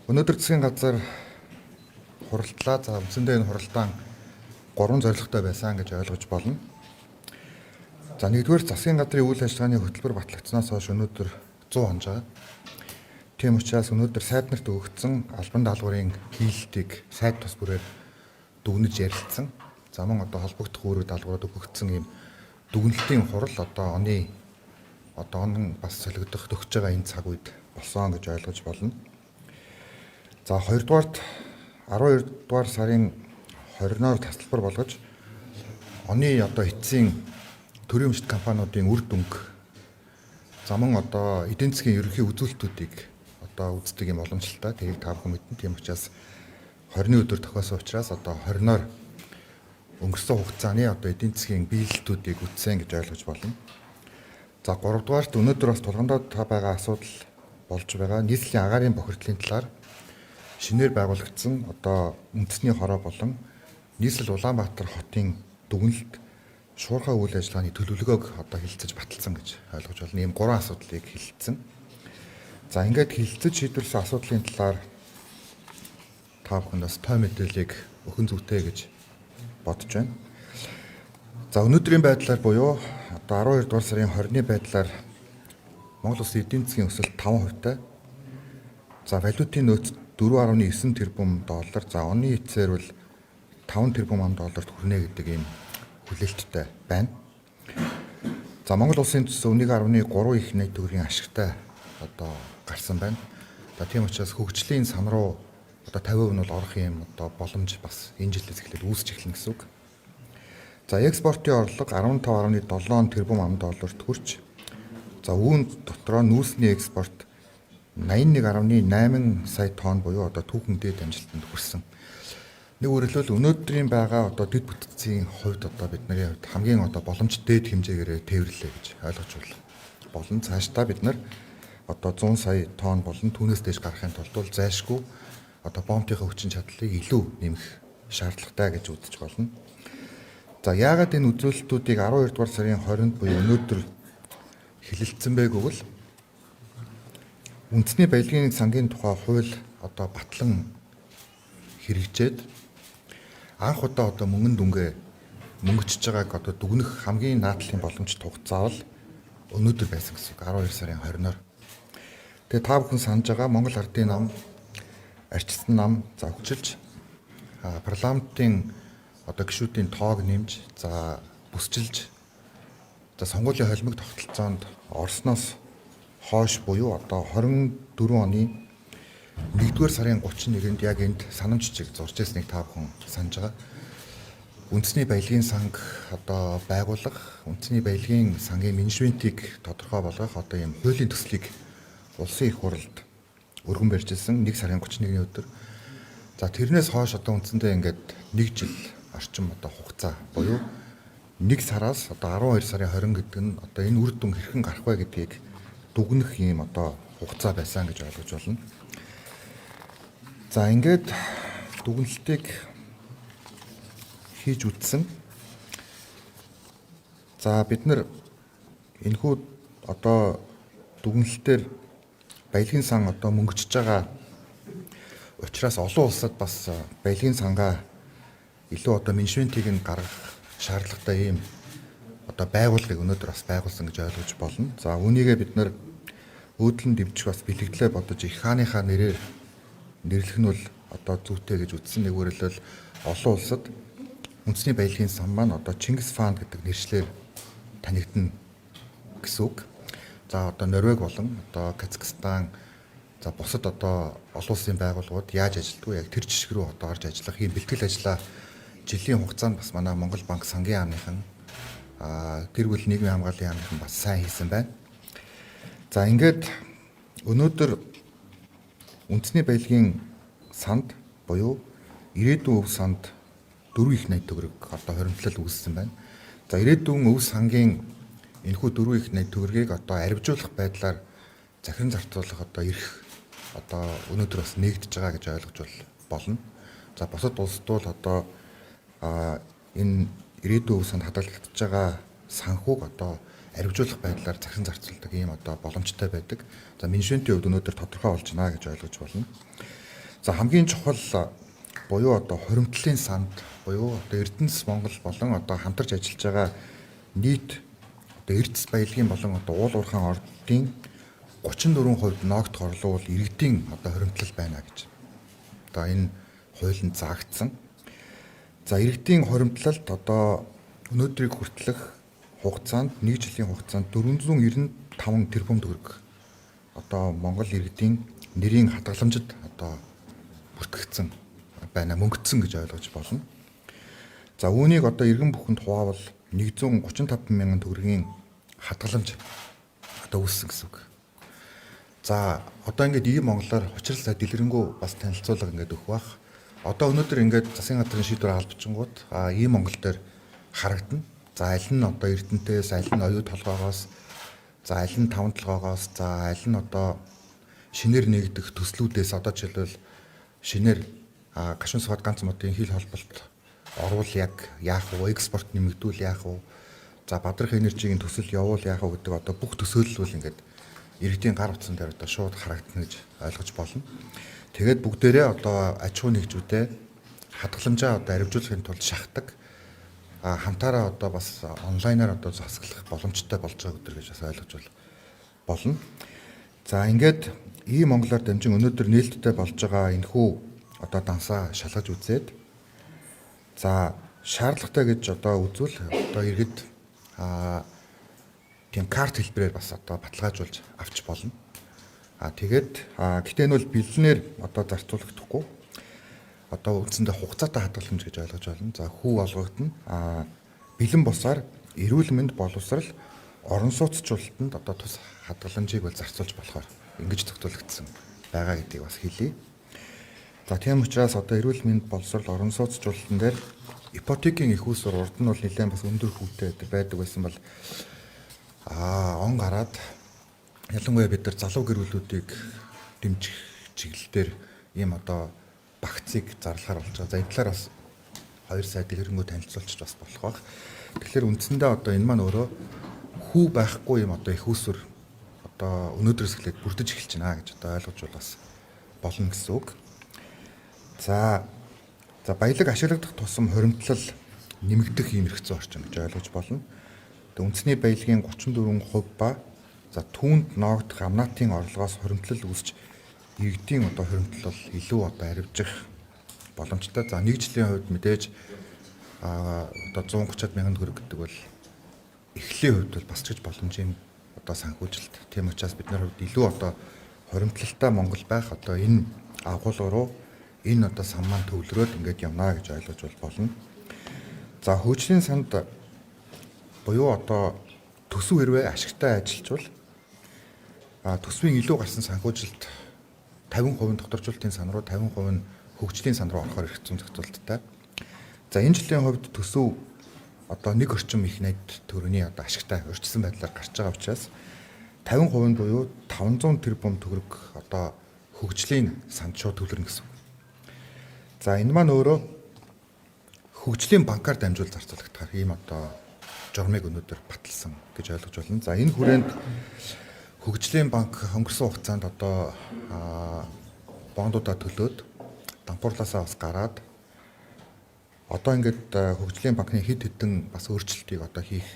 Өнөөдөр засгийн газар хуралдлаа. За үндсэндээ энэ хуралдаан 3 зорилготой байсан гэж ойлгож болно. За нэгдүгээр засгийн газрын үйл ажиллагааны хөтөлбөр батлагдсанаас хойш өнөөдөр 100 хонж байгаа. Тийм учраас өнөөдөр сайд нарт өгөгдсөн албан даалгаврын хийлтийг сайд тус бүрээр дүгнэж ярилцсан. За мөн одоо холбогдох үүрэг даалгаврууд өгөгдсөн ийм дүгнэлтийн хурал одоо он бас солигдох төгсөж байгаа энэ цаг үед болсон гэж ойлгож болно. За 12 дугаар сарын 20-оор тасалбар болгож оны одоо эцсийн төрийн өмчт компаниудын үр дүнг за мөн одоо эдийн засгийн ерөнхий үзүүлэлтүүдийг одоо үздэг юм боломжтой. Тэрийг та бүхэн мэднэ. Тийм учраас 20-ны өдөр тохиосон учраас одоо 20-оор өнгөрсөн хугацааны одоо эдийн засгийн биелэлтүүдийг үзсэн гэж ойлгож болно. За 3 дугаарт өнөөдөр бас тулгамдаад байгаа асуудал болж байгаа нийслэлийн агаарын бохирдлын талаар шинээр байгуулагдсан одоо үндэсний хороо болон нийслэл Улаанбаатар хотын дүгнэлт шуурхай үйл ажиллагааны төлөвлөгөөг одоо хэлэлцэж баталсан гэж ойлгож байна. Ийм 3 асуудлыг хэлэлцсэн. За ингээд хэлэлцэж шийдвэрлсэн асуудлын талаар та бүхэнд бас той мэдээллийг өгөн зүйтэй гэж бодож байна. За өнөөдрийн байдлаар буюу одоо 12 дугаар сарын 20-ны байдлаар Монгол Улсын эдийн засгийн өсөлт 5%-тай. За валютын нөөц 4.9 тэрбум доллар. За оны эцсээр бол 5 тэрбум ам долларт хүрнэ гэдэг ийм хүлээлттэй байна. За Монгол Улсын төсөв 1.3 их найт төгрөгийн ашигтай одоо гарсан байна. За тийм учраас хөгжлийн сан руу одоо 50% нь бол орох юм одоо боломж бас энэ жилээс эхлээд үүсч эхэлнэ гэсэн үг. За экспортын орлого 15.7 тэрбум ам долларт хүрч за үүн дотроо нүүрсний экспорт 81.8 сая тонн буюу одоо түүхэн дээд амжилтанд хүрсэн. Нэг өөрөлдвөл өнөөдрийн байгаа одоо дэд бүтцийн хувьд одоо бидний хувьд хамгийн одоо боломж дээд хэмжээгээр тээвэрлээ гэж ойлгож болно. Цаашдаа бид нар одоо 100 сая тонн болон түүнээс дээш гарахын тулд зайлшгүй одоо бомтынхаа хүчин чадлыг илүү нэмэх шаардлагатай гэж үзэж болно. За яагаад энэ үзүүлэлтүүдийг 12 дугаар сарын 20-нд буюу өнөөдөр хэлэлцсэн бэ гэвэл үндэсний баялагын сангийн тухай хууль одоо батлан хэрэгжээд анх удаа одоо мөнгөн дүнгээ мөнгөчж байгааг одоо дүгнэх хамгийн наадлын боломжтой хугацаа бол өнөөдөр байсан гэсэн үг 12 сарын 20-ноор. Тэгээ та бүхэн санаж байгаа Монгол Ардын нам, арчсан нам за хүчилж парламентын одоо гишүүдийн тоог нэмж за бүсчилж за сонгуулийн холимог тогтолцоонд орсноос хойш буюу одоо 24 оны 1-р сарын 31-нд яг энд санамж жиг зурж ирснийг та бүхэн санаж байгаа. Үндэсний баялагын санг одоо байгуулах, үндэсний баялагын сангийн менежментийг тодорхой болгох одоо ийм хуулийн төслийг улсын их хурлд өргөн барьж ирсэн 1 сарын 31-ний өдөр. За тэрнээс хойш одоо үндсэндээ ингээд 1 жил орчим одоо хугацаа буюу 1 сараас одоо 12 сарын 20 гэдэг нь одоо энэ үр дүн хэрхэн гарах вэ гэдгийг дүгнэх ийм одоо хугацаа байсан гэж ойлгож байна. За ингээд дүгнэлтийг хийж үтсэн. За бид нар энэхүү одоо дүгнэлтээр баялагын сан одоо мөнгөчж байгаа учраас олон улсад бас баялагын сангаа илүү одоо менежментийг нь гаргах шаардлагатай ийм одоо байгууллагыг өнөөдөр бас байгуулсан гэж ойлгож болно. За үүнийгээ бид нар өөдлөн дэмжих бас бэлэгдлээ бодож их хааныхаа нэрээр нэрлэх нь бол одоо зүйтэй гэж үзсэн. Нэг өөрөлдөл олон улсад үндэсний баялагын сан маань одоо Чингис фанд гэдэг нэршлэр танигдана гэсэн үг. За одоо Норвеги болон одоо Казахстан за бусад одоо олон улсын байгууллагууд яаж ажилтгүй яг тэр жишг рүү одоо орж ажиллах ийм бэлтгэл ажлаа жилийн хугацаанд бас манай Монгол банк сангийн яамныхан гэр бүл нийгмийн хамгааллын яамныхан бас сайн хийсэн байна. За ингээд өнөөдөр үндэсний баялагын санд буюу ирээдүйн өв санд 4 их найт төгрөг одоо хоримтлал үүссэн байна. За ирээдүйн өв сангийн энэхүү 4 их найт төгрөгийг одоо арвижуулах байдлаар захиран зарцуулах одоо ирэх одоо өнөөдөр бас нэгдэж байгаа гэж ойлгож болно. За бусад улсад бол одоо энэ ирээдүйн өв санд хадгалагдаж байгаа санхүүг одоо арвижуулах байдлаар захиран зарцуулдаг ийм одоо боломжтой байдаг. За менежментийн хувьд өнөөдөр тодорхой болж байна гэж ойлгож болно. За хамгийн чухал буюу одоо хуримтлалын санд буюу одоо Эрдэнэс Монгол болон одоо хамтарч ажиллаж байгаа нийт одоо Эрдэс баялагын болон одоо уул уурхайн ордын 34% ноогдох орлого бол иргэдийн одоо хуримтлал байна гэж. Одоо энэ хуулинд заагдсан. За иргэдийн хуримтлалд одоо өнөөдрийг хүртэлх хугацаанд 1 жилийн хугацаанд 495 тэрбум төгрөг одоо Монгол иргэдийн нэрийн хадгаламжид одоо бүртгэгдсэн байна, мөнгөдсөн гэж ойлгож болно. За үүнийг одоо иргэн бүхэнд хуваавал 135 мянган төгрөгийн хадгаламж одоо үүссэн гэсэн үг. За одоо ингээд ийм монголоор учрал дэлгэрэнгүй бас танилцуулга ингээд өгөх бах. Одоо өнөөдөр ингээд засгийн газрын шийдвэр албачингууд ийм монгол дээр харагдана. За аль нь одоо Эрдэнэтээс, аль нь оюу толгоогоос, за аль нь таван толгоогоос, за аль нь одоо шинээр нэгдэх төслүүдээс одоо жишээлбэл шинээр гашуун сувад ганц модын хил холболт орвол яг яах вэ? Экспорт нэмэгдүүл яах вэ? За бадрах энержигийн төсөл явуул яах вэ гэдэг одоо бүх төсөөлөл ингээд иргэдийн гар утсан дээр одоо шууд харагдана гэж ойлгож болно. Тэгээд бүгдээрээ одоо аж ахуй нэгжүүдэд хадгаламжаа одоо аривжуулахын тулд шахдаг хамтаараа одоо бас онлайнаар одоо засаглах боломжтой болж байгаа өдөр гэж бас ойлгож болно. За ингээд ийм монголоор дамжин өнөөдөр нээлттэй болж байгаа энэхүү одоо дансаа шалгаж үзээд за шаардлагатай гэж одоо үзвэл одоо иргэд тийм карт хэлбэрээр бас одоо баталгаажуулж авч болно. Тэгээд гэтээ нь бол бэлнээр одоо зарцуулагдахгүй. Одоо үндсэндээ хугацаатай хадгаламж гэж ойлгож байна. За хүү олгогдно. Бэлэн бусаар эрүүл мэнд боловсрал орон сууцчлалтанд одоо тус хадгаламжийг бол зарцуулж болохоор ингэж тогтоологдсон байгаа гэдгийг бас хэлье. За тийм учраас одоо эрүүл мэнд боловсрал орон сууцчлалтан дээр ипотекийн их үүсвэр урд нь бол нэлээд бас өндөр хүүтэй байдаг байсан бол он гараад ялангуяа бид нар залуу гэр бүлүүдийг дэмжих чиглэлээр ийм одоо багцыг зарлахаар болж байгаа. За энэ талаар бас 2 сая дэлгэрэнгүй танилцуулчих бас болох баг. Тэгэхээр үндсэндээ одоо энэ маань өөрөө хүү байхгүй юм одоо их үүсвэр одоо өнөөдрөөс эхлээд бүрдэж эхэлж байна гэж одоо ойлгож бас болно гэсэн үг. За баялаг ашиглагдах тусам хуримтлал нэмэгдэх ийм хэрэгцээ орчин гэж ойлгож болно. Тэгээ үндэсний баялагын 34% ба за түүнд ноогдох амнаатын орлогоос хуримтлал үүсч иргэдийн одоо хуримтлал илүү одоо аривжих боломжтой. За 1 жилийн хувьд мэдээж одоо 130 мянган төгрөг гэдэг бол эхлэлийн хувьд бол бас ч гэж боломжийн одоо санхүүжилт. Тийм учраас бид нар хувьд илүү одоо хуримтлалтай Монгол байх одоо энэ агуулга руу энэ одоо сан маань төвлөрөөд ингээд явна гэж ойлгож болно. За хөгжлийн санд буюу одоо төсөв хэрвээ ашигтай ажиллажвал төсвийн илүү гарсан санхүүжилт 50% докторжуулалтын сан руу 50% нь хөгжлийн сан руу орохоор их зүйн зохицуулттай. За энэ жилийн хувьд төсөв одоо 1 орчим их найд төгрөгийн одоо ашигтай урьдчилсан байдлаар гарч байгаа учраас 50% нь буюу 500 тэрбум төгрөг одоо хөгжлийн санд шууд төвлөрнө гэсэн. За энэ маань өөрөө хөгжлийн банкар дамжуул зарцуулагдахаар ийм одоо журмыг өнөөдөр баталсан гэж ойлгож байна. За энэ хүрээнд хөгжлийн банк өнгөрсөн хугацаанд одоо бондуудаа төлөөд дампуурлаасаа бас гараад одоо ингээд хөгжлийн банкны хэд хэдэн бас өөрчлөлтийг одоо хийх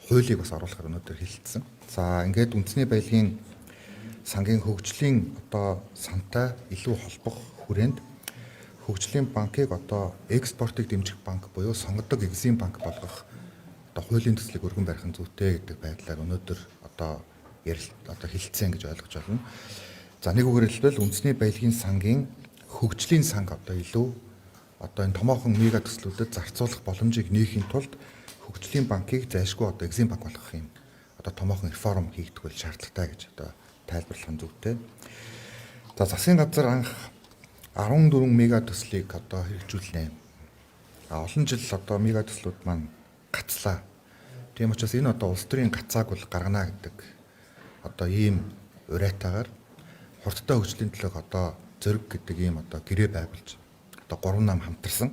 хуулийг бас оруулахаар өнөөдөр хэлэлцсэн. За ингээд үндэсний баялагын сангийн хөгжлийн одоо сантай илүү холбох хүрээнд хөгжлийн банкыг одоо экспортыг дэмжих банк буюу сонгодог экзим банк болгох одоо хуулийн төслийг өргөн барих нь зүйтэй гэдэг байдлаар өнөөдөр одоо хэлэлцсэн гэж ойлгож байна. За нэг үгээр хэлбэл үндэсний баялагын сангийн хөгжлийн санг одоо илүү одоо энэ томоохон мега төслүүдэд зарцуулах боломжийг нээхийн тулд хөгжлийн банкыг зайлшгүй одоо экзим банк болгох юм одоо томоохон реформ хийгдэх бол шаардлагатай гэж одоо тайлбарлах нь зүйтэй. За засгийн газар анх 14 мега төслийг одоо хэрэгжүүлнэ. Олон жил одоо мега төслүүд маань гацлаа. Тийм учраас энэ одоо улс төрийн гацааг бол гаргана гэдэг одоо ийм уриатаагаар хурдтай хөгжлийн төлөөх одоо зориг гэдэг ийм одоо гэрээ байгуулж одоо 3 нам хамтарсан.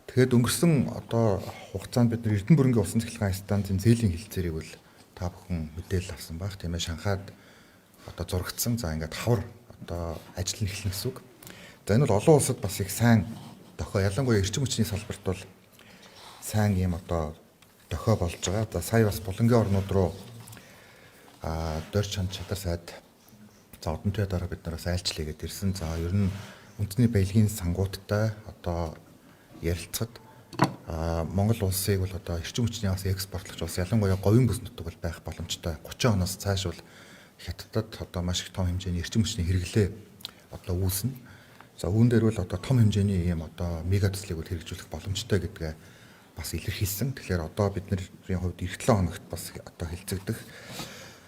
Тэгэхэд өнгөрсөн одоо хугацаанд бид Эрдэнэ бүрэнгийн усан цахилгаан станцын зээлийн хилцээрийг бол та бүхэн мэдээлэл авсан баг тийм ээ. Шанхайд одоо зурагдсан. За ингээд хавар одоо ажил нь эхэлнэ гэсэн үг. За энэ бол олон улсад бас их сайн дохио, ялангуяа эрчим хүчний салбарт бол сайн ийм одоо дохио болж байгаа. За сая бас булангийн орнууд руу дорж чанд чадар сайд за одон төвийн дараа бид нараас айлчлаагээд ирсэн. За ер нь үндэсний баялагын сангуудтай одоо ярилцахад Монгол улсыг бол одоо эрчим хүчний бас экспортлогч улс, ялангуяа говийн бүс нутаг бол байх боломжтой. 30 оноос цааш бол Хятадд одоо маш их том хэмжээний эрчим хүчний хэрэглээ одоо үүснэ. За үүн дээр бол одоо том хэмжээний ийм одоо мега төслийг бол хэрэгжүүлэх боломжтой гэдгээ бас илэрхийлсэн. Тэгэхээр одоо бидний хувьд эх 7 хоногт бас одоо хилцэгдэх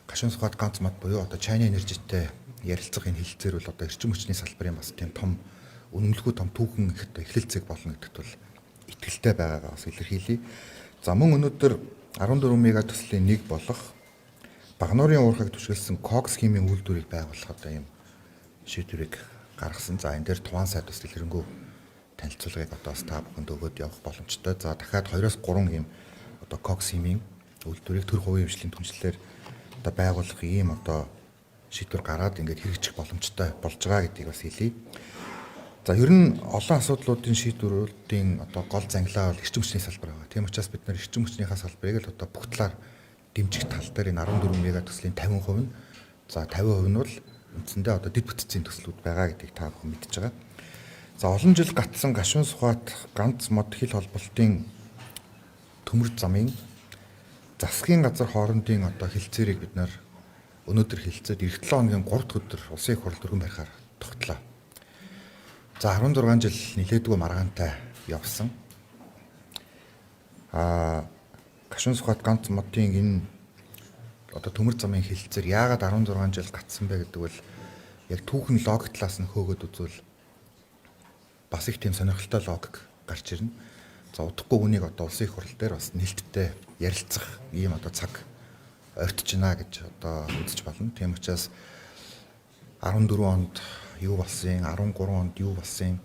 гашуун сухад ганц мод буюу одоо China Energy-тэй ярилцах энэ хилцээр бол одоо эрчим хүчний салбарын бас тийм том үнэмлэхүй том түүхэн их одоо эхлэлцэг болно гэдэгт бол итгэлтэй байгаагаа бас илэрхийлье. За мөн өнөөдөр 14 мега төслийн нэг болох Багнуурын уурхайг түшгэлсэн Cox химийн үйлдвэрийг байгуулах одоо ийм шийдвэрийг гаргасан. За энэ дээр Туван сайд бас дэлгэрэнгүй танилцуулгыг одоо бас та бүхэнд өгөөд явах боломжтой. За дахиад 2-3 ийм одоо Cox химийн үйлдвэрийг төр хувийн хвшлийн түншлэлээр одоо байгуулах ийм одоо шийдвэр гараад ингээд хэрэгжих боломжтой болж байгаа гэдгийг бас хэлье. За ер нь олон асуудлуудын шийдвэрүүдийн одоо гол зангилаа бол эрчим хүчний салбар байгаа. Тийм учраас бид нар эрчим хүчнийхаа салбарыг л одоо бүх талаар дэмжих тал дээр энэ 14 мега төслийн 50% нь за 50% нь бол үндсэндээ одоо дэд бүтцийн төслүүд байгаа гэдгийг та бүхэн мэдж байгаа. За олон жил гатсан гашуун сухат ганц мод хил холболтын төмөр замын засгийн газар хоорондын одоо хилцээрийг бид нар өнөөдөр хилцээд эх 7 хоногийн 3 дахь өдөр улсын их хурл өргөн барихаар тогтлоо. За 16 жил нилээдгүй маргаантай явсан. Гашуун сухат ганц модын энэ одоо төмөр замын хилцээр яагаад 16 жил гатсан бэ гэдэг бол яг түүхэн логик талаас нь хөөгд үзвэл бас их тийм сонирхолтой логик гарч ирнэ. За удахгүй үнийг одоо улсын их хурл дээр бас нээлттэй ярилцах ийм одоо цаг ойртож байна гэж одоо үзэж байна. Тийм учраас 14 онд юу болсон, 13 онд юу болсон,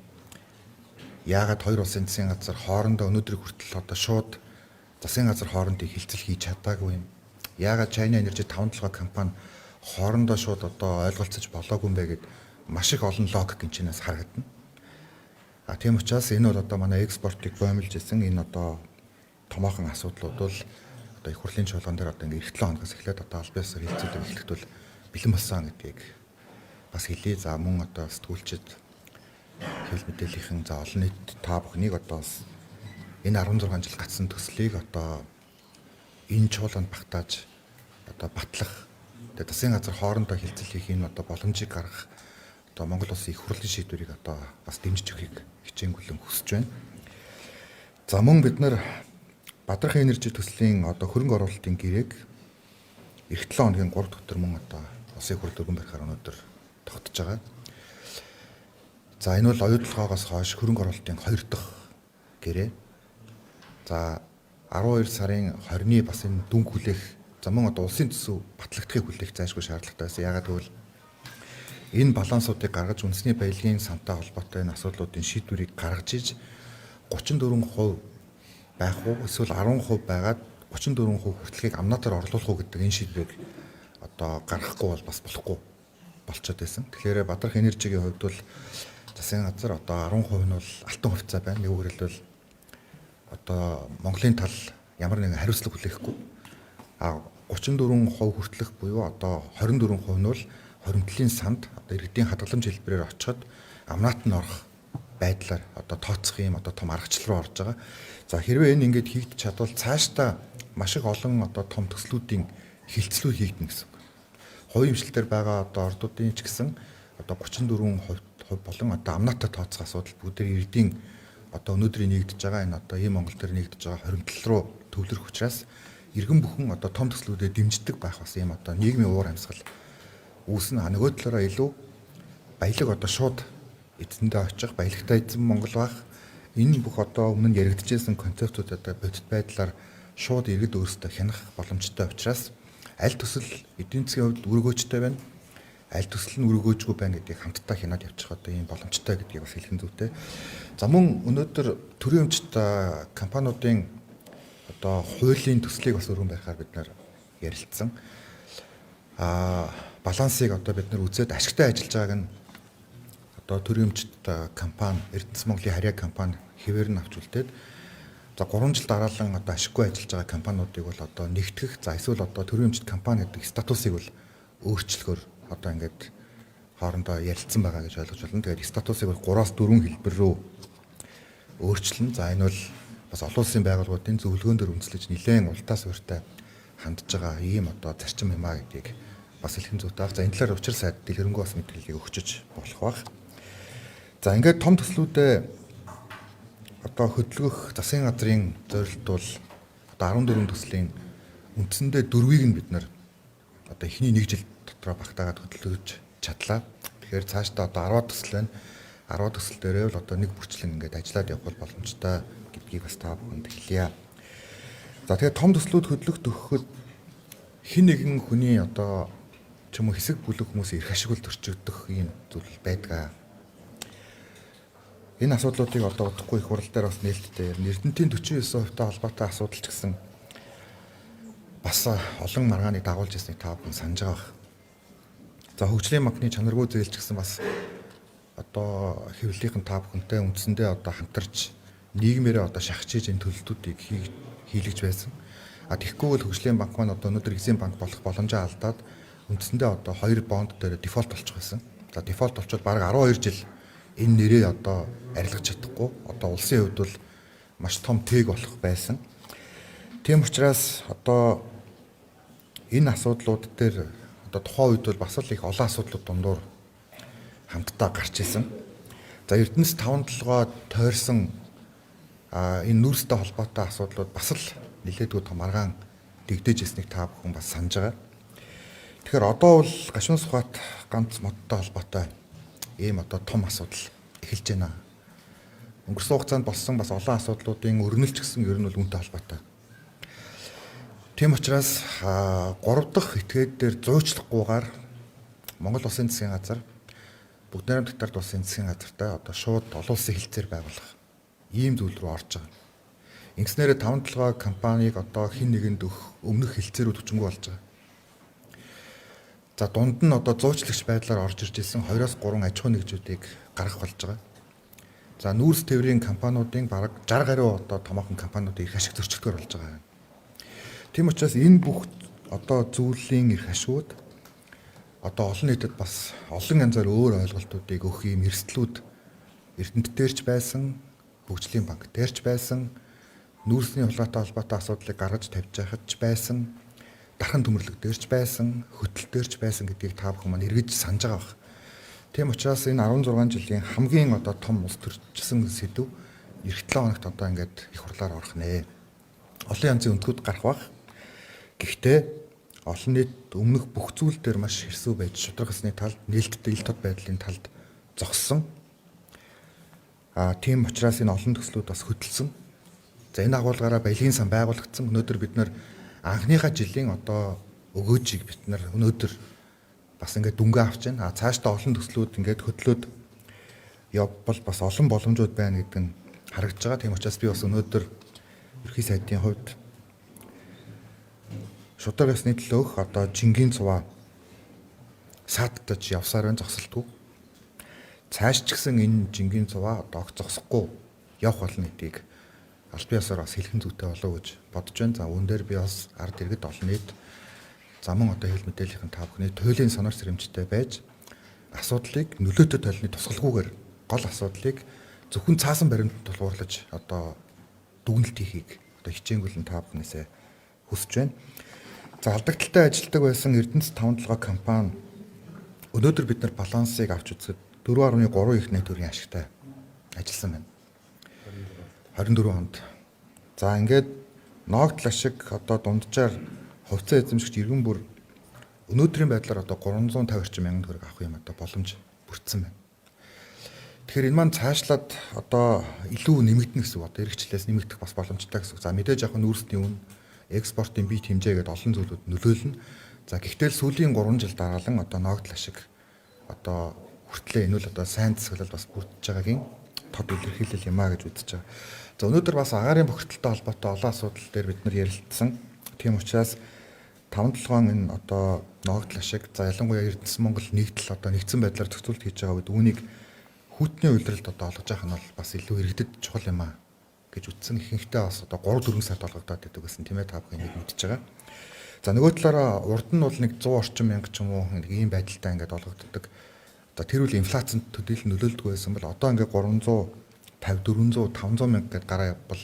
яагаад хоёр улсын засгийн газар хоорондоо өнөөдрийг хүртэл одоо шууд засгийн газар хоорондын хилцэл хийж чадаагүй юм. Яагаад China Energy 5-7 компани хоорондоо шууд одоо ойлголцож болоогүй юм бэ гэд маш их олон логик гинчнээс харагдана. Тийм учраас энэ бол одоо манай экспортыг боомлж исэн энэ одоо томоохон асуудлууд бол одоо их хурлын чуулган дээр одоо ингээд эх 7 хоногоос эхлээд одоо аль биесээр хилцүүлэг эхлэхэд бол бэлэн болсон гэдгийг бас хэлье. За мөн одоо сэтгүүлчид хэл мэдээллийн за олон нийт та бүхнийг одоо бас энэ 16 жил гатсан төслийг одоо энэ чуулганд багтааж одоо батлах тэгээд засгийн газар хоорондоо хилцэл хийх энэ одоо боломжийг гаргах одоо Монгол улсын их хурлын шийдвэрийг одоо бас дэмжиж өгөхийг хичээнгүлэн хүсэж байна. За мөн бид нар Бадрах энержи төслийн одоо хөрөнгө оруулалтын гэрээг эх 7 хоногийн 3 дахь өдөр мөн одоо улсын их хурл өргөн барихаар өнөөдөр тогтож байгаа. За энэ бол оюутлогоогоос хойш хөрөнгө оруулалтын 2 дахь гэрээ. За 12 сарын 20-ны бас энэ дүнг хүлээх за мөн одоо улсын төсөв батлагдахыг хүлээх зайлшгүй шаардлагатай байсан. Яагаад гэвэл энэ балансуудыг гаргаж үндэсний баялагын сантай холбоотой энэ асуудлуудын шийдвэрийг гаргаж иж 34% байх уу эсвэл 10% байгаад 34% хүртэлхийг амнаатаар орлуулах уу гэдэг энэ шийдвэрийг одоо гаргахгүй бол бас болохгүй болчиход байсан. Тэгэхээр Бадрах энержигийн хувьд бол засгийн газар одоо 10% нь бол алтан хувьцаа байна. Нэг үгээр хэлбэл одоо Монголын тал ямар нэгэн хариуцлага хүлээхгүй. 34% хүртэлх буюу одоо 24% нь бол хоримтлын санд одоо иргэдийн хадгаламж хэлбэрээр очиход амнаат нь орох байдлаар одоо тооцох юм одоо том аргачлал руу орж байгаа. За хэрвээ энэ ингээд хийгдэж чадвал цаашдаа маш их олон одоо том төслүүдийн хилцлүүд хийгдэнэ гэсэн үг. Хувийн хвшлэлээр байгаа одоо ордуудын ч гэсэн одоо 34% болон одоо амнаатай тооцох асуудал бүгдээр иргэдийн одоо өнөөдрийн нэгдэж байгаа энэ одоо ийм Монгол төр нэгдэж байгаа хоримтлал руу төвлөрөх учраас иргэн бүхэн одоо том төслүүдэд дэмждэг байх бас ийм одоо нийгмийн уур амьсгал үүснэ. Нөгөө талаараа илүү баялаг одоо шууд эзэндээ очих, баялагтай эзэн Монгол байх. Энэ бүх одоо өмнө нь яригдчихсэн концепцууд одоо бодит байдлаар шууд иргэд өөрсдөө хянах боломжтой учраас аль төсөл эдийн засгийн хувьд өргөөжтэй байна. Аль төсөл нь өргөөжгүй байна гэдгийг хамтдаа хянаад явчих одоо ийм боломжтой гэдгийг бас хэлхэн зүйтэй. За мөн өнөөдөр төрийн өмчт компаниудын одоо хуулийн төслийг бас өргөн барихаар бид нар ярилцсан. балансыг одоо бид нар үзээд ашигтай ажиллаж байгааг нь одоо төрийн өмчт компани Эрдэнэс Монголын харьяа компани хэвээр нь авч үлдээд за 3 жил дараалан одоо ашиггүй ажиллаж байгаа компаниудыг бол одоо нэгтгэх за эсвэл одоо төрийн өмчт компани гэдэг статусыг бол өөрчлөхөөр одоо ингээд хоорондоо ярилцсан байгаа гэж ойлгож байна. Тэгээд статусыг бол 3-аас 4 хэлбэр рүү өөрчилнө. За энэ бол бас олон улсын байгууллагуудын зөвлөгөөн дөр үндэслэж нэлээд ултаас урьтай хандж байгаа ийм одоо зарчим юм а гэдгийг бас хэлхэн зүйтэй. За энэ талаар учир сайд дэлгэрэнгүй бас мэдээллийг өгчөж болох баг. За ингээд том төслүүдэд одоо хөдөлгөх засгийн газрын зорилт бол одоо 14 төслийн үндсэндээ 4-ийг нь бид нар одоо эхний 1 жил дотроо багтаагаад хөдөлгөж чадлаа. Тэгэхээр цаашдаа одоо 10 төсөл байна. 10 төсөл дээрээ л одоо нэг бүрчлэн ингээд ажиллаад явах боломжтой гэдгийг бас та бүхэнд хэлье. За тэгээд том төслүүд хөдлөх төгөхөд хин нэгэн хүний одоо ч юм уу хэсэг бүлэг хүмүүсийн эрх ашиг төрчигдөх ийм зүйл байдаг. Энэ асуудлуудыг одоо удахгүй их хурал дээр бас нээлттэй Эрдэнэтийн 49% та холбоотой асуудал ч гэсэн бас олон маргааныг дагуулж ирснийг та бүхэн санаж байгаа бах. За хөгжлийн банкны чанаргүй зээлч гэсэн бас одоо хэвлэлийнхэн та бүхэнтэй үндсэндээ одоо хамтарч нийгмээрээ одоо шахажиж энэ төлөлтүүдийг хийлгэж байсан. А тэгэхгүй бол хөгжлийн банк маань одоо өнөөдөр эзэн банк болох боломжоо алдаад үндсэндээ одоо 2 бонд дээр дефолт болчих байсан. За дефолт болчиход бараг 12 жил энэ нэрээ одоо арилгаж чадахгүй. Одоо улсын хувьд бол маш том тээг болох байсан. Тийм учраас одоо энэ асуудлууд дээр одоо тухайн үед бол бас л их олон асуудлууд дундуур хамтдаа гарч ирсэн. За Эрдэнэс 5-7 тойрсон энэ нүүрстэй холбоотой асуудлууд бас л нэлээдгүй том аргаан дэгдэж ирснийг та бүхэн бас санаж байгаа. Тэгэхээр одоо бол гашуун сухат ганц модтой холбоотой ийм одоо том асуудал эхэлж байна. Өнгөрсөн хугацаанд болсон бас олон асуудлуудын өрнөлч гэсэн ер нь бол үүнтэй холбоотой. Тийм учраас 3 дахь этгээд дээр зуучлахгүйгээр Монгол Улсын засгийн газар Бүгд найрамд Татарт улсын засгийн газартай одоо шууд олон улсын хэлцээр байгуулах ийм зүйл рүү орж байгаа. Ингэснээр 5-7 компанийг одоо хин нэгэнд өмнөх хэлцээрүүд хүчингү болж байгаа. За дунд нь одоо зуучлагч байдлаар орж ирж исэн 2-3 аж ахуй нэгжүүдийг гаргах болж байгаа. За нүүрс тээврийн компаниудын бараг 60 гаруй одоо томоохон компаниудын эрх ашиг зөрчигдөхөр болж байгаа. Тийм учраас энэ бүх одоо зүйлийн эрх ашигуд одоо олон нийтэд бас олон янзаар өөр ойлголтуудыг өгөх юм эрсдлүүд Эрдэнэт дээрч байсан, хөгжлийн банк дээрч байсан, нүүрсний хулгайтай холбоотой асуудлыг гаргаж тавьж байхад ч байсан, дархан төмөрлөг дээрч байсан, хөтөл дээрч байсан гэдгийг та бүхэн маань эргэж санаж байгаа бах. Тийм учраас энэ 16 жилийн хамгийн одоо том улс төрчсөн сэдв эх 7 хоногт одоо ингээд их хурлаар орох нэ. Олон янзын өндгүүд гарах бах. Гэхдээ олон нийт өмнөх бүх зүйл дээр маш хэрсүү байж шударгасны талд нээлттэй ил тод байдлын талд зогссон. Тийм учраас энэ олон төслүүд бас хөдөлсөн. За энэ агуулгаараа баялагын сан байгуулагдсан. Өнөөдөр бид нар анхныхаа жилийн одоо өгөөжийг бид нар өнөөдөр бас ингээд дүнгээ авч байна. Цаашдаа олон төслүүд ингээд хөдлөөд явбал бас олон боломжууд байна гэдэг нь харагдж байгаа. Тийм учраас би бас өнөөдөр ерхий сайдын хувьд шударгасны төлөөх одоо жингийн цуваа саадтаж явсаар байна зогсолтгүй. Цааш ч гэсэн энэ жингийн цуваа одоо зогсохгүй явах болно гэдгийг аль биесээр бас хэлхэн зүйтэй болов гэж бодож байна. За үүн дээр би бас ард иргэд олон нийт замун одоо хэл мэдээллийн та бүхний туйлын сонор сэрэмжтэй байж асуудлыг нөлөөтэй толны тусгалгүйгээр гол асуудлыг зөвхөн цаасан баримт тулгуурлаж одоо дүгнэлт хийхийг одоо хичээнгүйлэн та бүхнээсээ хүсэж байна. За алдагдaltaй ажилладаг байсан Эрдэнэс 5-7 компани өнөөдөр бид нар балансыг авч үзэхэд 4.3 их найт төгрөгийн ашигтай ажилласан байна. 24 хонд. За ингээд ноогдол ашиг одоо дунджаар хувьцаа эзэмшигч иргэн бүр өнөөдрийн байдлаар одоо 350 орчим мянган төгрөг авах юм одоо боломж бүрдсэн байна. Тэгэхээр энэ маань цаашлаад одоо илүү нэмэгдэнэ гэсэн үг. Одоо эргэжлээс нэмэгдэх бас боломжтой гэсэн үг. За мэдээж яг нүүрсний үн экспортын бие хэмжээ гэдэг олон зүйлүүд нөлөөлнө. За гэхдээ сүүлийн 3 жил дараалан одоо ноогдол ашиг одоо хүртлээ энэ бол одоо сайн засаглал бас бүрдэж байгаагийн тод илэрхийлэл юм а гэж үзэж байгаа. За өнөөдөр бас агаарын бохирдолтой холбоотой олон асуудал дээр бид нар ярилцсан. Тийм учраас 5-7 энэ одоо ногдол ашиг за ялангуяа Эрдэнэс Монгол нэгдэл одоо нэгдсэн байдлаар зохицуулт хийж байгаа үед үүнийг хүйтний үйлрэлд одоо олгож явах нь бол бас илүү иргэдэд чухал юм аа гэж үтсэн ихэнхдээ бас одоо 3-4 сард олгогдоод байдаг гэсэн тийм ээ та бүхэн нэг мэдчихэж байгаа. За нөгөө талаараа урд нь бол нэг 100 орчим мянга ч юм уу нэг ийм байдалтай ингээд олгогддог. За тэр үл инфляцид төдийлөн нөлөөлдөг байсан бол одоо ингээд 350 400 500 мянга гэдээ гараа явбал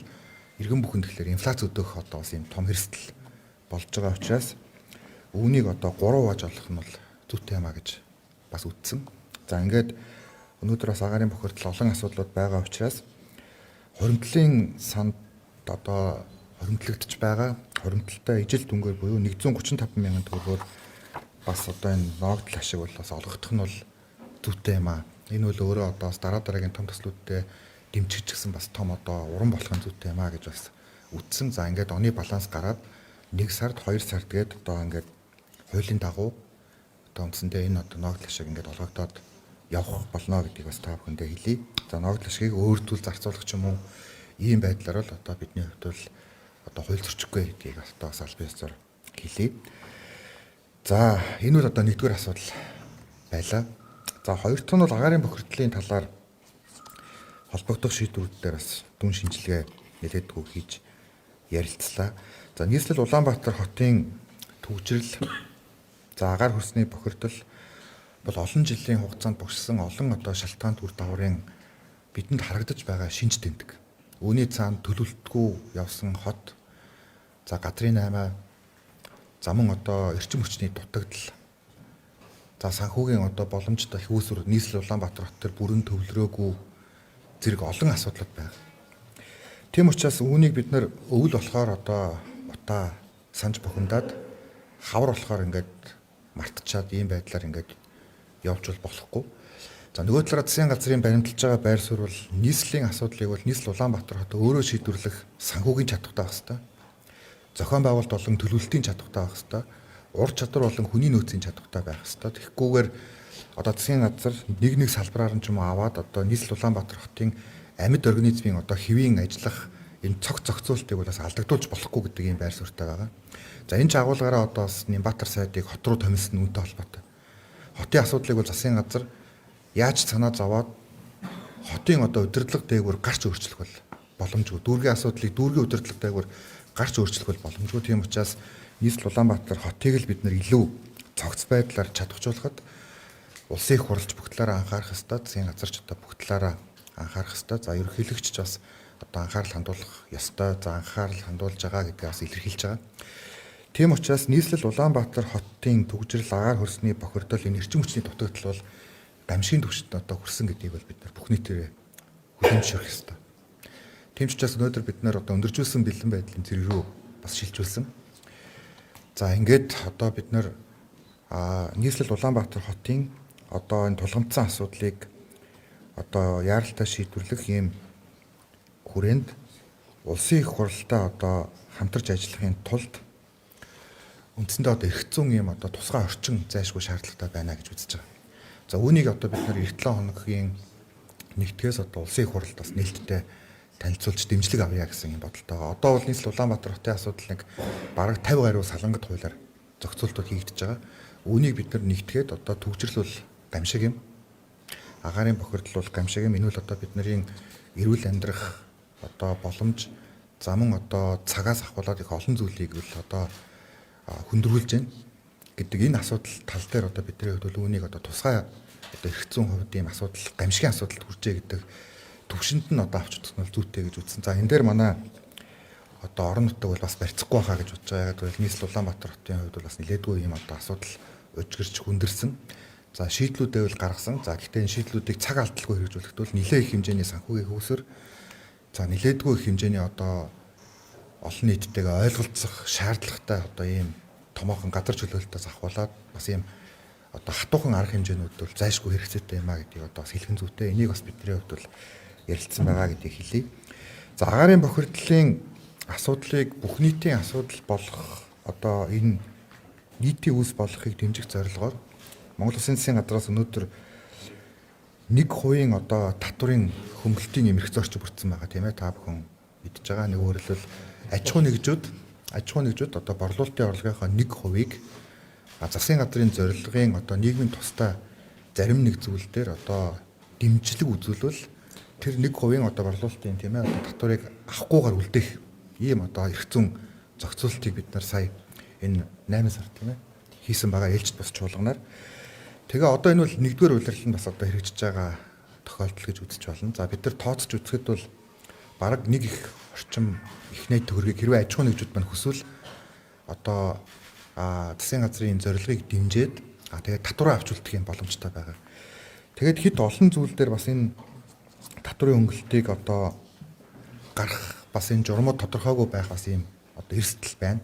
иргэн бүхэн тэгэхээр инфляц өдөөх одоо бас юм том хэрсэл болж байгаа учраас үүнийг одоо 3 хувааж олох нь бол зүйтэй юм а гэж бас үтсэн. За ингээд өнөөдөр бас агаарын бохирдол олон асуудлууд байгаа учраас хуримтлалын санд одоо хуримтлагдж байгаа хуримтлалтай ижил дүнгээр буюу 135 мянган төгрөгөөр бас одоо энэ ногдол ашиг бол бас олгогдох нь бол зүйтэй юм а. Энэ бол өөрөө одоо бас дараа дараагийн том төслүүдтэй дэмжиж гисэн бас том одоо уран болох нь зүйтэй юм а гэж бас үтсэн. За ингээд оны баланс гараад 1 сард 2 сард гээд одоо ингээд хуулийн дагуу одоо үндсэндээ энэ одоо ногдол ашиг ингээд олгогдоод явах болно гэдгийг бас та бүхэндээ хэлье. За ногдол ашгийг өөртөө зарцуулах ч юм уу ийм байдлаар л одоо бидний хувьд бол одоо хууль зөрчихгүй гэдгийг одоо бас аль биесээр хэлье. За энэ бол одоо нэгдүгээр асуудал байлаа. За хоёр дахь нь бол агаарын бохирдлын талаар холбогдох шийдвэрүүд дээр бас дүн шинжилгээ нэлээдгүй хийж ярилцлаа. За нийслэл Улаанбаатар хотын төвчрэл за агаар хөрсний бохирдол бол олон жилийн хугацаанд богшсон олон одоо шалтгаан түр даврын бидэнд харагдаж байгаа шинж тэмдэг. Үүний цаанд төлөвлөлтгүй явсан хот за газрын 8 за мөн одоо эрчим хүчний дутагдал за санхүүгийн одоо боломжтой их үүсвэр нийслэл Улаанбаатар хот төр бүрэн төвлөрөөгүй зэрэг олон асуудал байна. Тийм учраас үүнийг бид нэр өвөл болохоор одоо утаа санаж бухимдаад хавар болохоор ингээд мартчихад ийм байдлаар ингээд явуулж болохгүй. За нөгөө талаараа засгийн газрын баримталж байгаа байр суурь бол нийслэлийн асуудлыг бол нийслэл Улаанбаатар хот өөрөө шийдвэрлэх санхүүгийн чадвартай байх хэрэгтэй. Зохион байгуулалт болон төлөвлөлтийн чадвартай байх хэрэгтэй. Ур чадвар болон хүний нөөцийн чадвартай байх хэрэгтэй. Тэгэхгүйгээр одоо засгийн газар нэг салбараар нь ч юм уу аваад одоо нийслэл Улаанбаатар хотын амьд организмын одоо хэвийн ажиллах энэ цог зохицуултыг бол бас алдагдуулж болохгүй гэдэг ийм байр суурьтай байгаа. За энэ ч агуулгаараа одоо бас Нямбатар сайдыг хот руу томилсон үнэтэй холбоотой. Хотын асуудлыг бол засгийн газар яаж санаа зовоод хотын одоо удирдлага дээгүүр гарч өөрчлөх бол боломжгүй. Дүүргийн асуудлыг дүүргийн удирдлага дээгүүр гарч өөрчлөх бол боломжгүй. Тийм учраас нийслэл Улаанбаатар хотыг л бид нэр илүү цогц байдлаар чадваржуулахад улсын их хурлч бүх талаараа анхаарах ёстой. Засгийн газар ч одоо бүх талаараа анхаарах ёстой. За ерөнхийлөгч ч бас одоо анхаарал хандуулах ёстой. За анхаарал хандуулж байгаа гэдгийг бас илэрхийлж байгаа. Тийм учраас нийслэл Улаанбаатар хотын төгжрөл агаар хөрсний бохирдол энэ эрчим хүчний дутагдал бол гамшигын түвшинд одоо хүрсэн гэдгийг бол бид нар бүх нийтээр хүлээн зөвшөөрөх ёстой. Тийм ч учраас өнөөдөр бид нар одоо өндөржүүлсэн бэлэн байдлын зэрэг рүү бас шилжүүлсэн. За ингээд одоо бид нар нийслэл Улаанбаатар хотын одоо энэ тулгамдсан асуудлыг одоо яаралтай шийдвэрлэх ийм хүрээнд улсын их хурлтай одоо хамтарч ажиллахын тулд үндсэндээ одоо эрх зүйн ийм одоо тусгай орчин зайлшгүй шаардлагатай байна гэж үзэж байгаа. За үүнийг одоо бид нар 7 хоногийн нэгдгээс одоо улсын их хурлд бас нээлттэй танилцуулж дэмжлэг авъя гэсэн юм бодолтойгоо. Одоо бол нийслэл Улаанбаатар хотын асуудал нэг бараг 50 гаруй салангат хуулиар зохицуултууд хийгдэж байгаа. Үүнийг бид нар нэгтгээд одоо төвчрөл бол гамшиг юм. Агаарын бохирдол бол гамшиг юм. Энэ бол одоо бидний эрүүл амьдрах одоо боломж за мөн одоо цагаас ахуулаад их олон зүйлийг бол одоо хүндрүүлж байна гэдэг энэ асуудал тал дээр одоо бидний хувьд бол үүнийг одоо тусгай одоо эрх зүйн хувьд ийм асуудал гамшигын асуудалд хүрчээ гэдэг төвшөнд нь одоо авч үзэх нь зүйтэй гэж үзсэн. За энэ дээр манай одоо орон нутаг бол бас барьцахгүй байхаа гэж бодож байгаа. Яг л нийслэл Улаанбаатар хотын хувьд бол бас нэлээдгүй ийм одоо асуудал өчгөрч хүндэрсэн. За шийдлүүдээ бол гаргасан. За гэхдээ энэ шийдлүүдийг цаг алдалгүй хэрэгжүүлэхэд бол нэлээд их хэмжээний санхүүгийн хөөсөр за нэлээдгүй их хэмжээний одоо олон нийттэйгээ ойлголцох шаардлагатай одоо ийм томоохон газар чөлөөлтөөс ахуулаад бас ийм одоо хатуухан арга хэмжээнүүд бол зайлшгүй хэрэгцээтэй юм а гэдгийг одоо бас хэлхэн зүйтэй. Энийг бас бидний хувьд бол ярилцсан байгаа гэдгийг хэлье. За агаарын бохирдлын асуудлыг бүх нийтийн асуудал болох одоо энэ нийтийн үүс болохыг дэмжих зорилгоор Монгол Улсын засгийн газраас өнөөдөр 1% одоо татврын хөнгөлтийн эмэрх зорч бүрдсэн байгаа тийм ээ та бүхэн мэдж байгаа. Нэг өөрөлдөл аж ахуй нэгжүүд аж ахуй нэгжүүд одоо борлуулалтын орлогынхоо 1% засгийн газрын зорилгын одоо нийгмийн тустай зарим нэг зүйл дээр одоо дэмжлэг үзүүлвэл тэр 1% одоо борлуулалтын тийм ээ одоо татварыг авахгүйгээр үлдээх ийм одоо эрх зүйн зохицуултыг бид нар сая энэ 8 сар тийм ээ хийсэн байгаа ээлжид бас чуулганаар. Тэгээ одоо энэ бол нэгдүгээр улирлал нь бас одоо хэрэгжиж байгаа тохиолдол гэж үзэж байна. За бид нар тооцож үзэхэд бол бараг нэг их орчим их найт төгрөгийг хэрвээ аж ахуй нэгжүүд маань хүсвэл одоо засгийн газрын зорилгыг дэмжиж тэгээд татвараа авч үлдэх юм боломжтой байгаа. Тэгээд хэд олон зүйл дээр бас энэ татварын хөнгөлөлтийг одоо гарах бас энэ журмууд тодорхойгүй байх бас ийм одоо эрсдэл байна.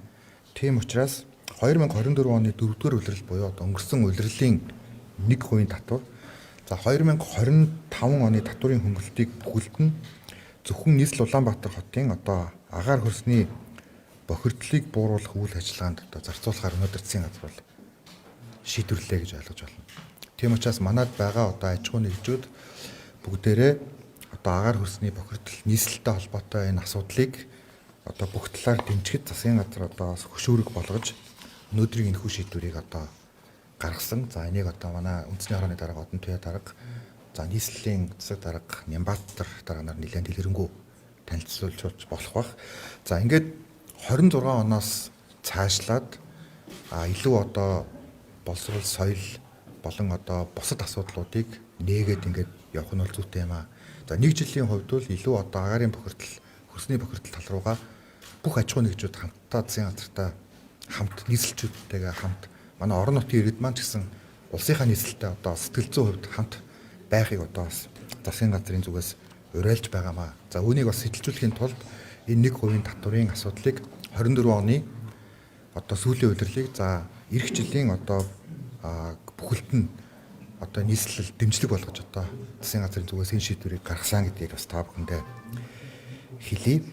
Тийм учраас 2024 оны 4-р улирал буюу одоо өнгөрсөн улирлын 1% татвар. За 2025 оны татварын хөнгөлөлтийг бүхэлд нь зөвхөн нийслэл Улаанбаатар хотын одоо агаар хөрсний бохирдлыг бууруулах үйл ажиллагаанд одоо зарцуулахаар өнөөдөр засгийн газар бол шийдвэрлэлээ гэж ойлгож байна. Тийм учраас манайд байгаа одоо аж ахуй нэгжүүд бүгдээрээ одоо агаар хөрсний бохирдол нийслэлтэй холбоотой энэ асуудлыг одоо бүх талаар дэмжихэд засгийн газар одоо хөшөөрөг болгож өнөөдрийн энэхүү шийдвэрийг одоо гаргасан. За энийг одоо манай үндэсний хорооны дарга Одон Туяа дарга, за нийслэлийн засаг дарга Нямбатар дарганаар нэлээд дэлгэрэнгүй танилцуулж болох бах. За ингээд 26 оноос цаашлаад илүү одоо боловсрол соёл болон одоо бусад асуудлуудыг нээгээд ингээд явах нь бол зүйтэй юм аа. За нэг жилийн хувьд бол илүү одоо агаарын бохирдол, хөрсний бохирдол тал руугаа бүх аж ахуй нэгжүүд хамтдаа засгийн газартай хамт нийслэлчүүдтэйгээ хамт манай орон нутгийн иргэд маань ч гэсэн улсынхаа нийслэлтэй одоо сэтгэл зүйн хувьд хамт байхыг одоо бас засгийн газрын зүгээс уриалж байгаамаа. За үүнийг бас сэтэлжүүлэхийн тулд энэ 1% татварын асуудлыг 24 оны одоо сүүлийн удирлыг за эх жилийн одоо бүхэлд нь одоо нийслэл дэмжлэг болгож одоо засгийн газрын зүгээс энэ шийдвэрийг гаргасан гэдгийг бас та бүхэндээ хэлье.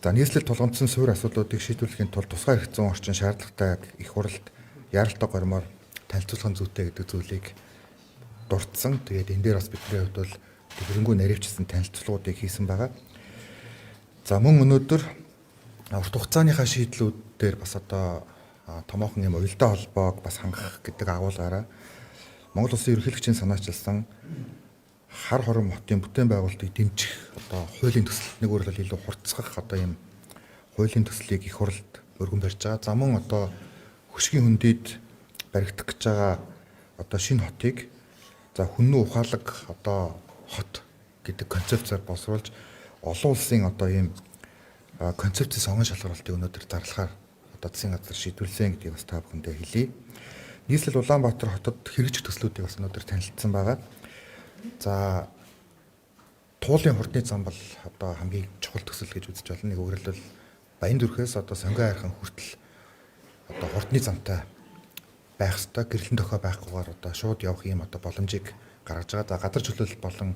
За нийслэл тулгамдсан суурь асуудлуудыг шийдвэрлэхийн тулд тусгай эрх зүйн орчин шаардлагатай их хурлд яаралтай гормоор танилцуулах зүйтэй гэдэг зүйлийг дурдсан. Тэгээд энэ дээр бас бидний хувьд бол дэлгэрэнгүй наривчсан танилцуулгуудыг хийсэн байгаа. За мөн өнөөдөр урт хугацааныхаа шийдлүүд дээр бас одоо томоохон юм уялдаа холбоог бас хангах гэдэг агуулгаараа Монгол Улсын ерөнхийлөгчийн санаачилсан хар хором хотын бүтээн байгуулалтыг дэмжих одоо хуулийн төсөл нэг өөрөөр илүү хурцгах одоо ийм хуулийн төслийг их хурлд өргөн барьж байгаа. За мөн одоо хөшгийн хөндөд баригдах гэж байгаа одоо шинэ хотыг за хүннүү ухаалаг одоо хот гэдэг концепцээр боловсруулж олон улсын одоо ийм концепцийн сонгон шалгалтыг өнөөдөр зарлахаар одоо засгийн газар шийдвэрлсэн гэдгийг бас та бүхэндээ хэлье. Нийслэл Улаанбаатар хотод хэрэгжих төслүүдийг бас өнөөдөр танилцсан байгаа. За туулын хурдны зам бол одоо хамгийн чухал төсөл гэж үзэж байна. Нэг өөрөөр хэлбэл Баян-Дүрхээс одоо Сонгон хайрхан хүртэл одоо хурдны замтай байх ёстой, гэрэлтэн дохой байхгүйгээр одоо шууд явах юм одоо боломжийг гаргаж байгаа. За газар чөлөөлөлт болон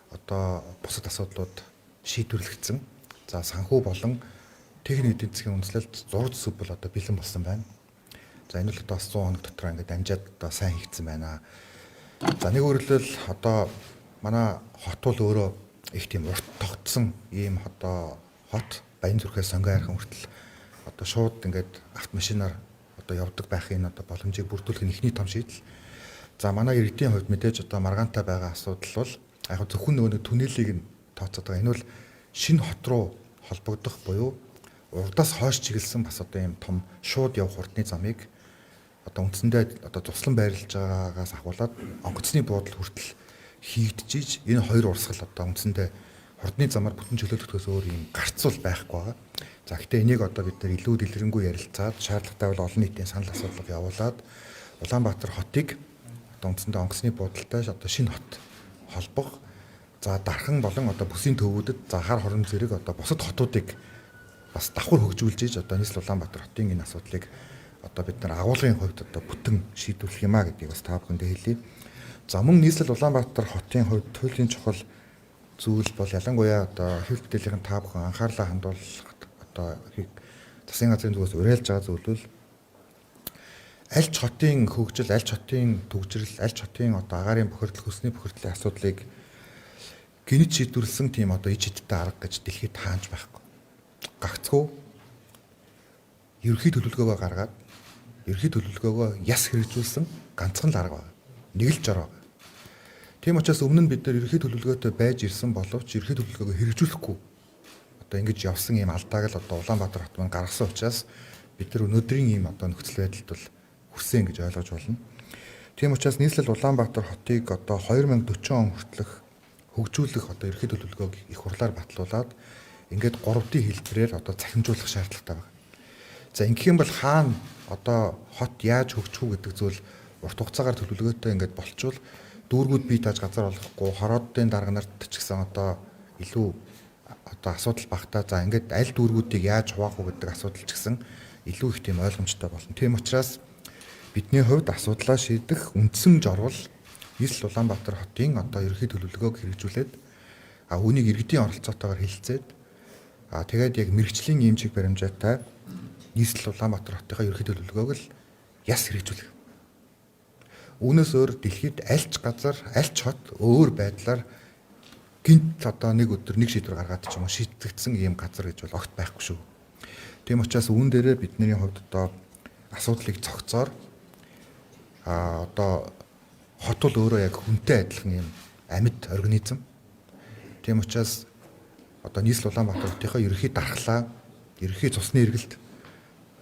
одоо бусад асуудлууд шийдвэрлэгдсэн. За санхүү болон техник эдийн засгийн үндэслэлд зураг зүсэг бол одоо бэлэн болсон байна. За энэ л одоо 100 хоног дотор ингээд амжаад одоо сайн хийгдсэн байна. За нэг өөрөлдөл одоо манай хот бол өөрөө их тийм урт тогтсон ийм одоо хот Баян-Зүрхээс Сонгон хайрхан хүртэл одоо шууд ингээд автомашинаар одоо явдаг байхын одоо боломжийг бүрдүүлэх нь ихний том шийдэл. За манай иргэдийн хувьд мэдээж одоо маргаантай байгаа асуудал бол яг зөвхөн нөгөө түнэлийг нь тооцоод байгаа. Энэ бол шинэ хот руу холбогдох буюу урдаас хойш чиглэсэн бас одоо ийм том шууд явах хурдны замыг одоо үндсэндээ одоо цуслан байрлаж байгаагаас ахуулаад онгоцны буудал хүртэл хийгдчихэж энэ хоёр урсгал одоо үндсэндээ хурдны замаар бүтэн чөлөөлөгдөхөөс өөр юм гарцуул байхгүй байгаа. За гэхдээ энийг одоо бид нар илүү дэлгэрэнгүй ярилцаад шаардлагатай бол олон нийтийн санал асуулга явуулаад Улаанбаатар хотыг одоо үндсэндээ онгоцны буудалтай одоо шинэ хот холбох. За дархан болон одоо бүсийн төвүүдэд за хар хорон зэрэг одоо бусад хотуудыг бас давхар хөгжүүлж иж одоо нийслэл Улаанбаатар хотын энэ асуудлыг одоо бид нар агуулгын хувьд одоо бүтэн шийдвэрлэх юмаа гэдгийг бас та бүхэндээ хэлье. За мөн нийслэл Улаанбаатар хотын хувьд туйлын чухал зүйл бол ялангуяа одоо хэвлэл бүтээлийн та бүхэн анхаарлаа хандуулах одоо засгийн газрын зүгээс уриалж байгаа зүйл бол аль ч хотын хөгжил, аль ч хотын төвчрэл, аль ч хотын одоо агаарын бохирдол, хөрсний бохирдлын асуудлыг гинт шийдвэрлсэн тийм одоо иж хэдтэй арга гэж дэлхийд тааж байхгүй. Гагцхүү 2024 оны 4-р улирлын 1% татвар ерөнхий төлөвлөгөөгөө гаргаад ерөнхий төлөвлөгөөгөө яс хэрэгжүүлсэн ганцхан л арга байна. Нэг л жор байна. Тийм учраас өмнө нь бид нар ерөнхий төлөвлөгөөтэй байж ирсэн боловч ерөнхий төлөвлөгөөгөө хэрэгжүүлэхгүй одоо ингэж явсан ийм алдааг л одоо Улаанбаатар хот маань гаргасан учраас бид нар өнөөдрийн ийм одоо нөхцөл байдалд бол хүрсэн гэж ойлгож болно. Тийм учраас нийслэл Улаанбаатар хотыг одоо 2040 он хүртэлх хөгжүүлэх одоо ерөнхий төлөвлөгөөг их хурлаар батлуулаад ингээд 3D хэлбэрээр одоо цахимжуулах шаардлагатай байна. За ингэх юм бол хаана одоо хот яаж хөгжих үү гэдэг зүйл урт хугацаагаар төлөвлөгөөтэй ингээд болчвол дүүргүүд бие тааж газар олохгүй хороодын дарга нарт ч гэсэн одоо илүү одоо асуудал багтаа. За ингээд аль дүүргүүдийг яаж хуваах уу гэдэг асуудал ч гэсэн илүү их тийм ойлгомжтой болно. Тийм учраас бидний хувьд асуудлаа шийдэх үндсэн жорвол нийслэл Улаанбаатар хотын одоо ерөнхий төлөвлөгөөг хэрэгжүүлээд үүнийг иргэдийн оролцоотойгоор хэлэлцээд тэгээд яг мэрэгчлийн ийм чиг баримжаатай нийслэл Улаанбаатар хотынхаа ерөнхий төлөвлөгөөг л яс хэрэгжүүлэх. Үүнээс өөр дэлхийд аль ч газар, аль ч хот өөр байдлаар гинт одоо нэг өдөр нэг шийдвэр гаргаад ч юм уу шийдэгдсэн ийм газар гэж бол огт байхгүй шүү. Тийм учраас үүн дээрээ бидний хувьд одоо асуудлыг цогцоор одоо хот бол өөрөө яг хүнтэй адилхан ийм амьд организм. Тийм учраас одоо нийслэл Улаанбаатар хотынхаа ерөнхий дархлаа, ерөнхий цусны эргэлт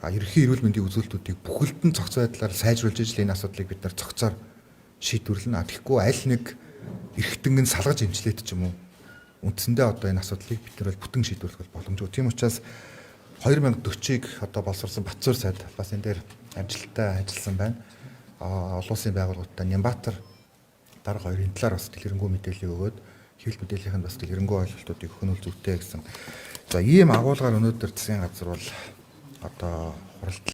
ерөнхий эрүүл мэндийн үзүүлэлтүүдийг бүхэлдэн цогц байдлаар сайжруулж ижил энэ асуудлыг бид нар цогцоор шийдвэрлэнэ. Тэгэхгүй аль нэг эргэтэн нь салгаж эмчлээд ч юм уу үндсэндээ одоо энэ асуудлыг бид нар бүтэн шийдвэрлэх боломжгүй. Тийм учраас 2040-ыг одоо боловсрсон Батцуур сайд бас энэ дээр амжилттай ажилласан байна. Олон улсын байгууллагуудтай Нямбатар дарга хоёрын талаар бас дэлгэрэнгүй мэдээлэл өгөөд хэвлэл мэдээллийнх нь бас дэлгэрэнгүй ойлголтуудыг өгөх нь үл зүйтэй гэсэн. За ийм агуулгаар өнөөдөр засгийн газар бол одоо хуралд